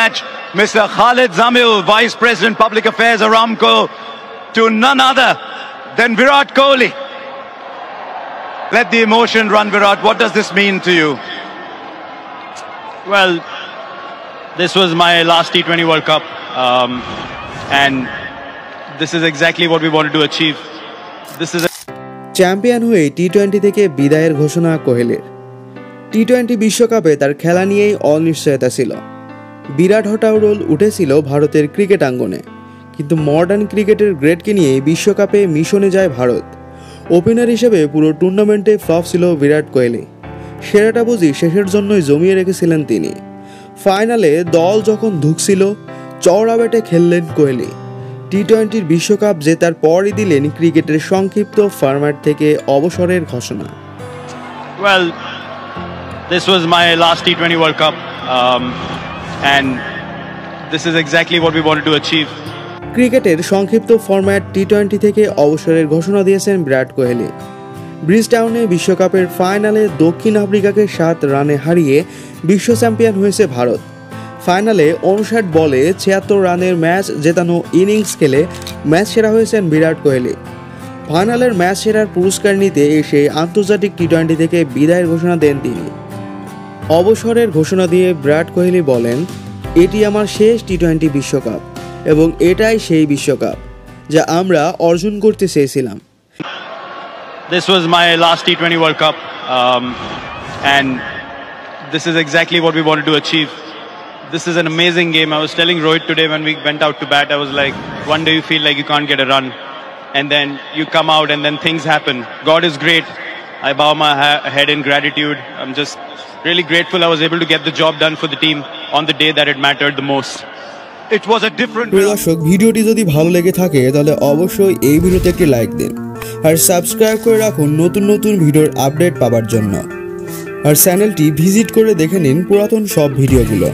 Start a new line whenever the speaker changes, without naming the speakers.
match, Mr. Khalid Zamil, Vice President Public Affairs Aramco, to none other than Virat Kohli. Let the emotion run, Virat. What does this mean to you?
Well, this was my last T20 World Cup, and this is exactly what we wanted to achieve. This is
champion হয়ে টি-20 থেকে বিদায়ের ঘোষণা কোহলির। টি-20 বিশ্বকাপে তার খেলা নিয়েই অনিশ্চয়তা ছিল। বিরাট হটাউরল উঠেছিল ভারতের ক্রিকেট আঙ্গনে, কিন্তু মডার্ন ক্রিকেটের গ্রেডকে নিয়ে বিশ্বকাপে মিশনে যায় ভারত। ওপেনার হিসেবে পুরো টুর্নামেন্টে ফ্লপ ছিল বিরাট কোহলি। সেরাটা বুঝি শেষের জন্যই জমিয়ে রেখেছিলেন তিনি। ফাইনালে দল যখন ধুঁকছিল, চওড়া ব্যাটে খেললেন কোহলি। টি-20 বিশ্বকাপ জেতার পরই দিলেন ক্রিকেটের সংক্ষিপ্ত ফরম্যাট থেকে অবসরের ঘোষণা।
Well, this was my last T20 World Cup, and this is exactly what we wanted to achieve.
ক্রিকেটের সংক্ষিপ্ত ফরম্যাট টি-20 থেকে অবসরের ঘোষণা দিয়েছেন বিরাট কোহলি। ব্রিজটাউনে বিশ্বকাপের ফাইনালে দক্ষিণ আফ্রিকাকে 7 রানে হারিয়ে বিশ্ব চ্যাম্পিয়ন হয়েছে ভারত। ফাইনালে 59 বলে 76 রানের ম্যাচ জেতানো ইনিংস খেলে ম্যাচ সেরা হয়েছেন বিরাট কোহলি। ফাইনালের ম্যাচ সেরার পুরস্কার নিতে এসে আন্তর্জাতিক টি-20 থেকে বিদায়ের ঘোষণা দেন তিনি। অবসরের ঘোষণা দিয়ে বিরাট কোহলি বলেন, এটি আমার শেষ টি-20 বিশ্বকাপ এবং এটাই সেই বিশ্বকাপ যা আমরা অর্জন করতে চেয়েছিলাম।
This was my last T20 World Cup, and this is exactly what we wanted to achieve. This is an amazing game. I was telling Rohit today when we went out to bat, I was like, one day you feel like you can't get a run, and then you come out and then things happen. God is great. I bow my head in gratitude. I'm just really grateful I was able to get the job done for the team on the day that it mattered the most.
It was a different...
দর্শক, ভিডিওটি যদি ভালো লেগে থাকে তাহলে অবশ্যই এই ভিডিওতে একটি লাইক দিন আর সাবস্ক্রাইব করে রাখুন নতুন নতুন ভিডিওর আপডেট পাওয়ার জন্য। আর চ্যানেলটি ভিজিট করে দেখে নিন পুরাতন সব ভিডিওগুলো।